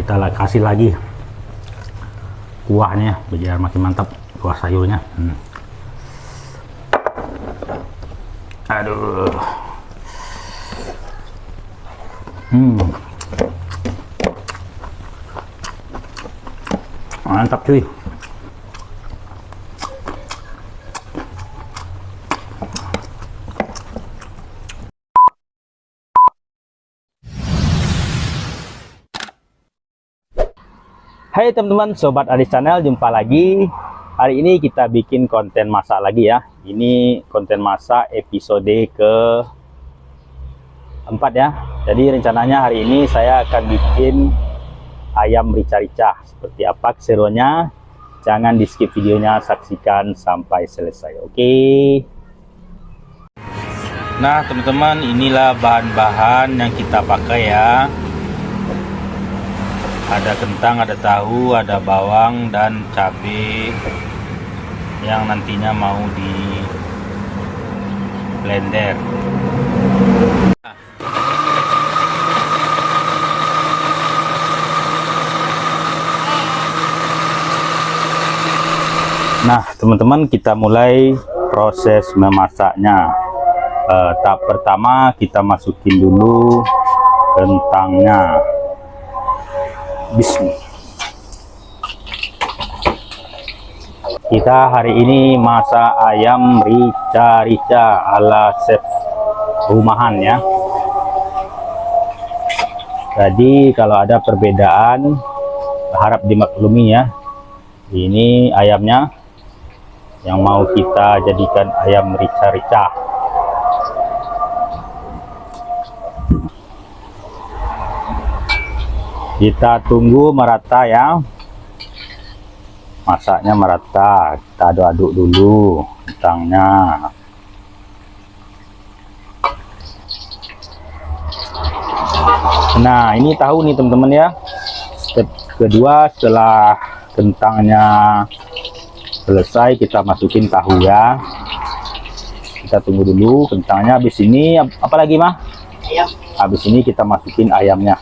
kita kasih lagi kuahnya biar makin mantap, kuah sayurnya. Aduh. Mantap cuy. Hai teman-teman, sobat Adis Channel, jumpa lagi. Hari ini kita bikin konten masak lagi ya. Ini konten masak episode ke-4 ya. Jadi rencananya hari ini saya akan bikin ayam rica-rica. Seperti apa keseruannya? Jangan di skip videonya, saksikan sampai selesai. Oke. Nah teman-teman, inilah bahan-bahan yang kita pakai ya. Ada kentang, ada tahu, ada bawang dan cabai yang nantinya mau di blender. Nah teman-teman, kita mulai proses memasaknya. Tahap pertama kita masukin dulu kentangnya. Bismillah. Kita hari ini masak ayam rica-rica ala chef rumahan ya. Jadi kalau ada perbedaan harap dimaklumi ya. Ini ayamnya yang mau kita jadikan ayam rica-rica. Kita tunggu merata ya, masaknya merata. Kita aduk-aduk dulu kentangnya. Nah ini tahu nih teman-teman ya. Step kedua, setelah kentangnya selesai kita masukin tahu ya. Kita tunggu dulu kentangnya. Habis ini apa lagi mah? Ayam. Habis ini kita masukin ayamnya.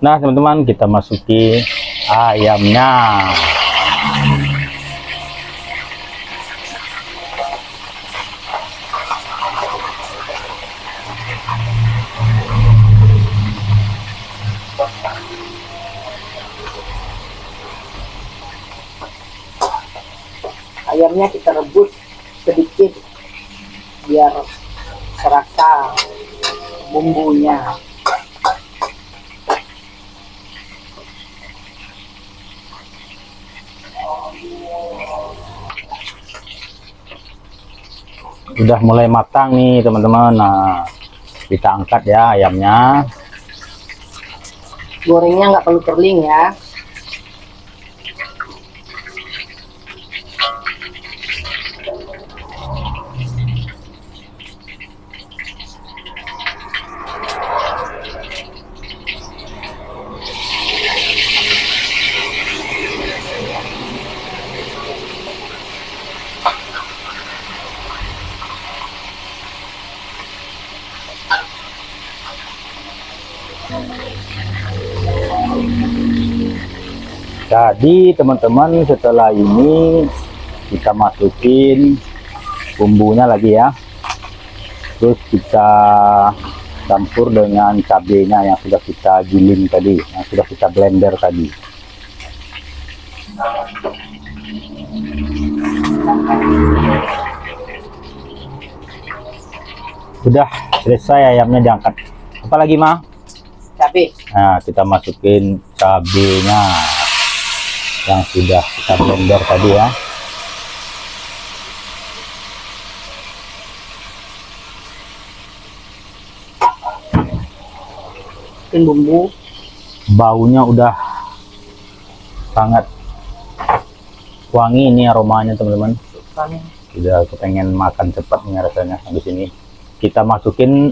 Nah teman-teman, kita masuki ayamnya. Ayamnya kita rebus sedikit biar serasa bumbunya. Udah mulai matang nih teman-teman. Nah kita angkat ya ayamnya. Gorengnya nggak perlu kering ya. Jadi teman-teman, setelah ini kita masukin bumbunya lagi ya. Terus kita campur dengan cabenya yang sudah kita giling tadi, yang sudah kita blender tadi. Sudah selesai ayamnya diangkat. Apa lagi mah? Cabai. Nah kita masukin cabenya yang sudah kita blender tadi ya. Bumbu. Baunya udah sangat wangi ini aromanya teman-teman. Udah kepengen makan cepat nih rasanya. Habis ini kita masukin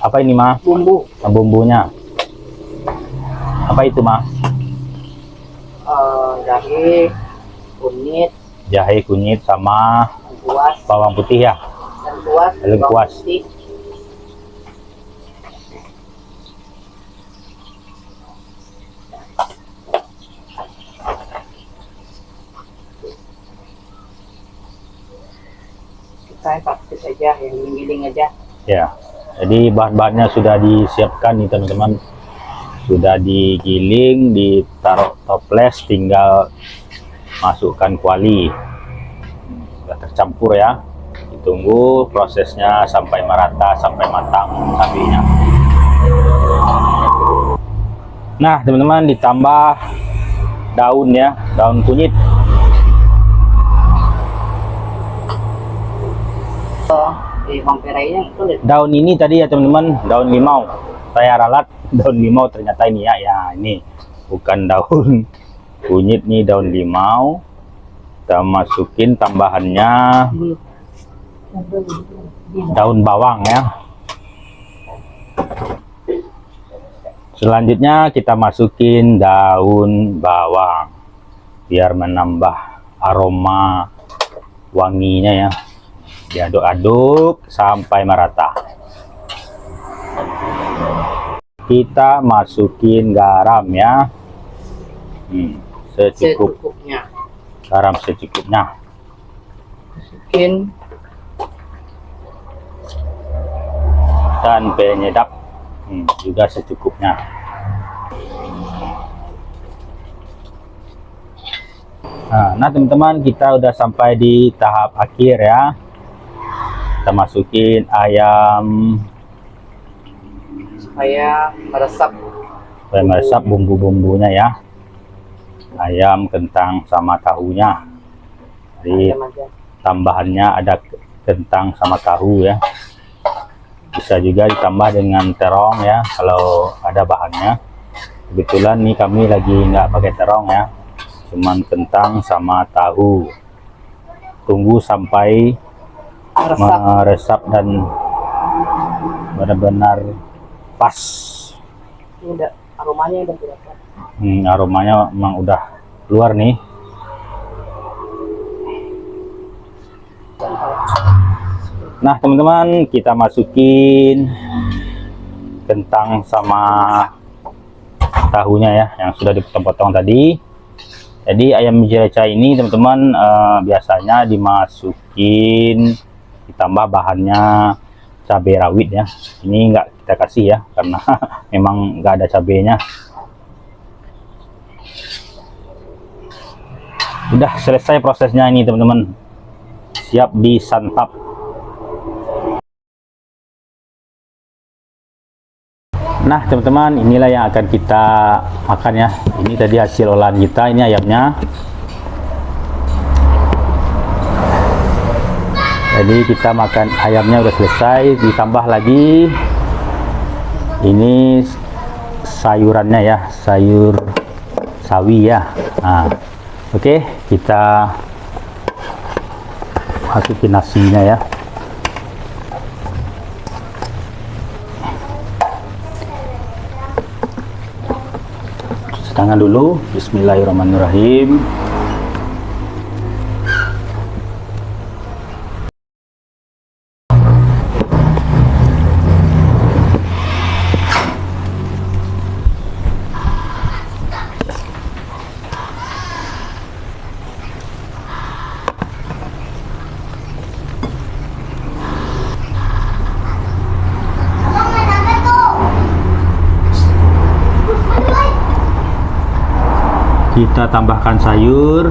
apa ini mah? Bumbu. Bumbunya. Apa itu mah? Jahe, kunyit, sama lengkuas, bawang putih ya. lengkuas. saja, yang giling aja. Ya, jadi bahan-bahannya sudah disiapkan nih teman-teman, sudah digiling, ditaruh toples, tinggal masukkan kuali, sudah tercampur ya. Ditunggu prosesnya sampai merata, sampai matang cabenya. Nah teman-teman, ditambah daun ya, daun kunyit. Mempelainya itu Daun ini tadi ya teman-teman, daun limau. Saya ralat daun limau, ternyata ini ya, ini bukan daun kunyit nih, daun limau. Kita masukin tambahannya daun bawang ya. Selanjutnya kita masukin daun bawang biar menambah aroma wanginya ya. Diaduk-aduk sampai merata. Kita masukin garam ya, secukupnya. Garam secukupnya. Masukin Dan penyedap juga secukupnya. Nah teman-teman, kita udah sampai di tahap akhir ya. Kita masukin ayam supaya meresap bumbu-bumbunya ya. Ayam, kentang sama tahunya. Jadi tambahannya ada kentang sama tahu ya. Bisa juga ditambah dengan terong ya kalau ada bahannya. Kebetulan nih kami lagi nggak pakai terong ya, cuman kentang sama tahu. Tunggu sampai meresap dan benar-benar pas. Ini udah aromanya udah berapa? Aromanya memang udah keluar nih. Nah teman-teman, kita masukin kentang sama tahunya ya, yang sudah dipotong-potong tadi. Jadi ayam jereca ini teman-teman biasanya dimasukin, ditambah bahannya cabai rawit ya. Ini enggak kita kasih ya, karena memang enggak ada cabainya. Udah selesai prosesnya ini teman-teman, siap disantap. Nah teman-teman, inilah yang akan kita makan ya. Ini tadi hasil olahan kita, ini ayamnya. Jadi kita makan ayamnya udah selesai, ditambah lagi ini sayurannya ya, sayur sawi ya. Nah, oke, kita masukin nasinya ya. Cuci tangan dulu. Bismillahirrahmanirrahim. Kita tambahkan sayur,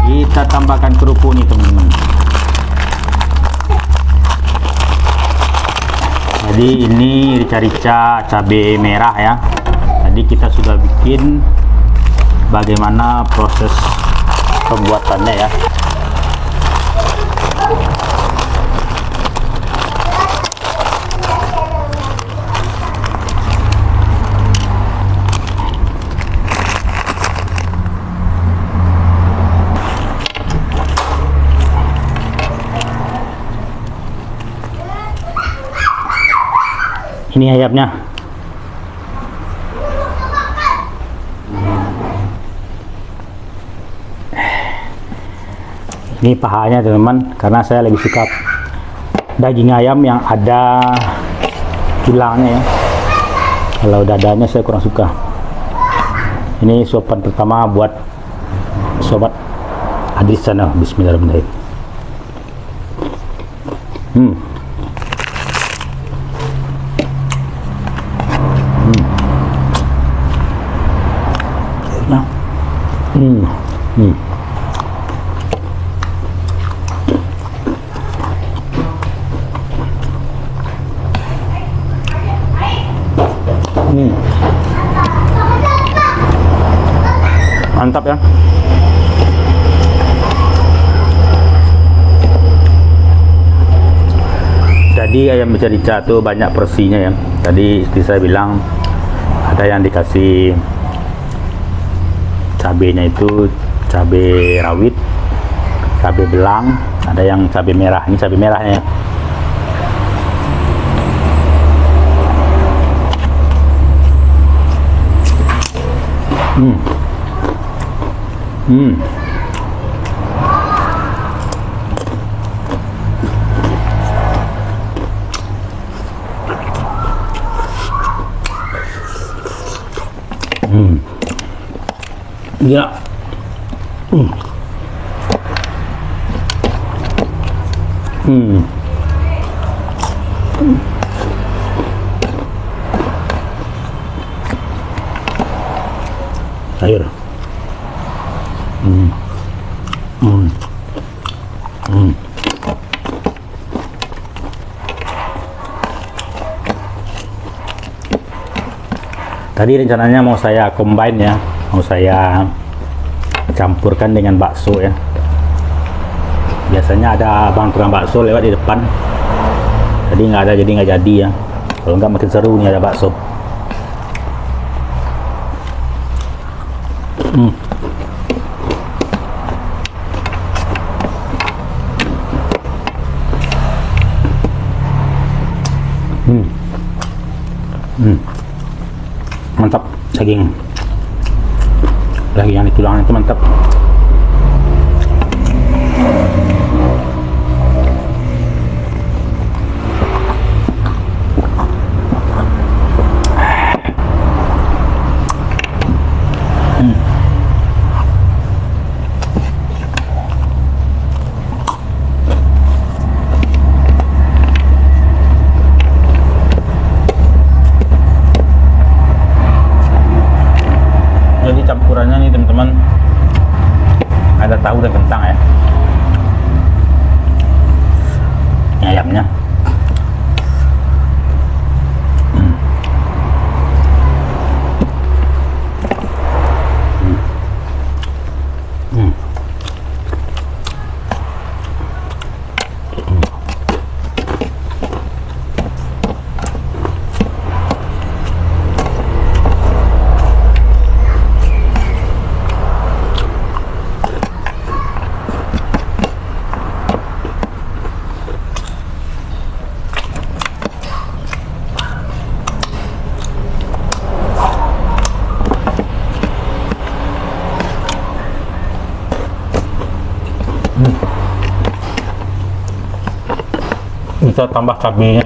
kita tambahkan kerupuk nih teman-teman. Jadi ini rica-rica cabai merah ya. Tadi kita sudah bikin bagaimana proses pembuatannya ya. Ini ayamnya. Ini pahanya teman-teman, karena saya lebih suka daging ayam yang ada tulangnya ya. Kalau dadanya saya kurang suka. Ini suapan pertama buat sobat Hadis sana. Bismillahirrahmanirrahim. Nah. Mantap ya. Jadi ayam rica tuh banyak porsinya ya. Tadi istri saya bilang ada yang dikasih cabenya itu cabai rawit, cabai belang, ada yang cabai merah. Ini cabai merahnya ya. Ya. Sayur. Tadi rencananya mau saya combine ya, mau saya campurkan dengan bakso ya. Biasanya ada abang tukang bakso lewat di depan, jadi nggak ada, jadi nggak jadi ya. Kalau nggak makin seru nih ada bakso. Mantap daging yang di tulangan itu mantap. Jadi campurannya nih teman-teman, ada tahu dan kentang ya. Ini ayamnya. Kita tambah cabenya.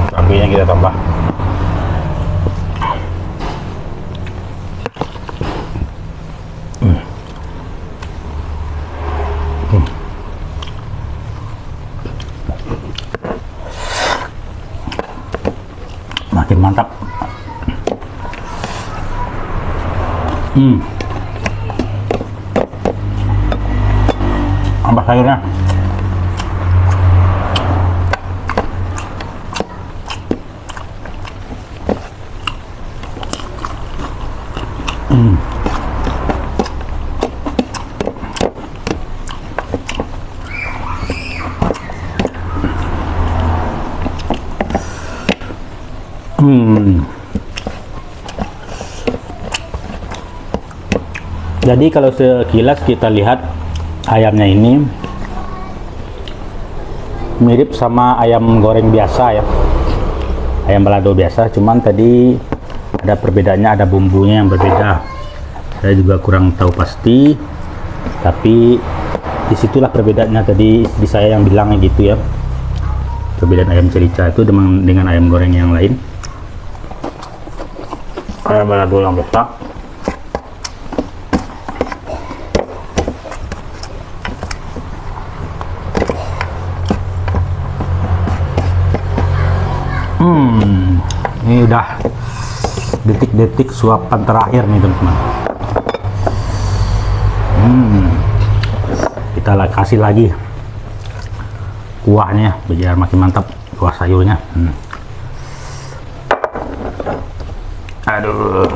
Cabenya kita tambah. Makin mantap. Tambah sayurnya. Jadi kalau sekilas kita lihat ayamnya ini mirip sama ayam goreng biasa ya, ayam balado biasa, cuman tadi ada perbedaannya, ada bumbunya yang berbeda. Saya juga kurang tahu pasti, tapi disitulah perbedaannya. Tadi istri saya yang bilangnya gitu ya, perbedaan ayam cerica itu dengan ayam goreng yang lain. Kayak balado yang besar. Ini udah detik-detik suapan terakhir nih teman-teman. Kita kasih lagi kuahnya biar makin mantap, kuah sayurnya. Aduh.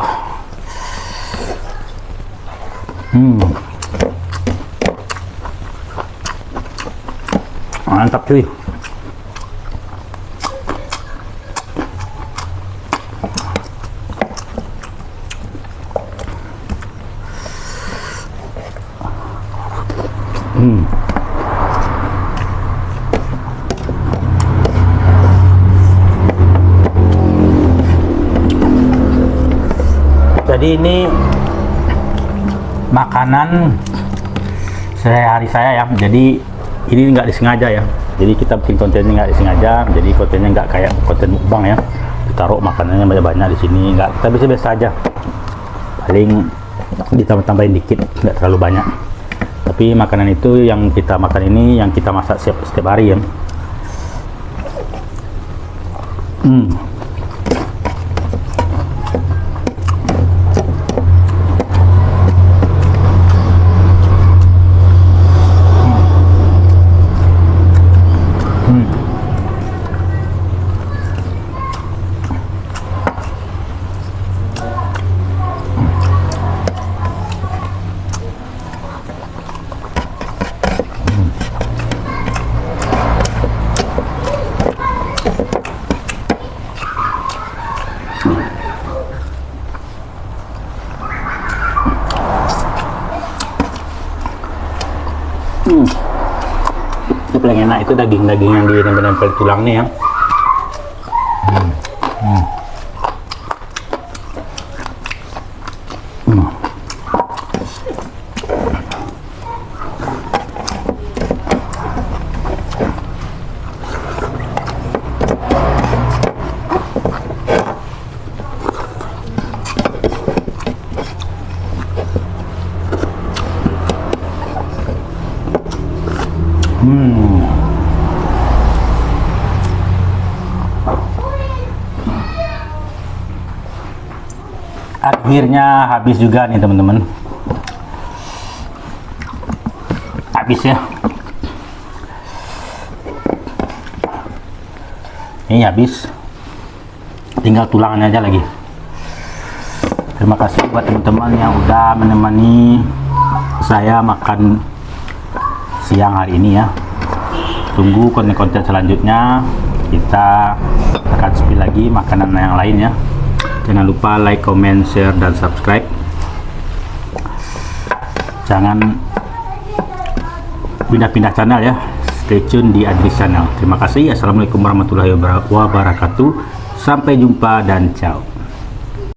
Mantap cuy. Jadi ini makanan sehari-hari saya ya. Jadi ini nggak disengaja ya. Jadi kita bikin kontennya nggak disengaja. Jadi kontennya nggak kayak konten mukbang ya. Ditaruh makanannya banyak-banyak di sini. Nggak, kita biasa aja. Paling ditambah-tambahin dikit, nggak terlalu banyak. Tapi makanan itu yang kita makan ini yang kita masak setiap hari ya. Itu paling enak itu daging-daging yang nempel tulangnya ya. Akhirnya habis juga nih teman-teman, habis ya, ini habis, tinggal tulangannya aja lagi. Terima kasih buat teman-teman yang udah menemani saya makan siang hari ini ya. Tunggu konten-konten selanjutnya, kita akan spill lagi makanan yang lain ya. Jangan lupa like, comment, share, dan subscribe. Jangan pindah-pindah channel ya. Stay tune di Adris Channel. Terima kasih. Assalamualaikum warahmatullahi wabarakatuh. Sampai jumpa dan ciao.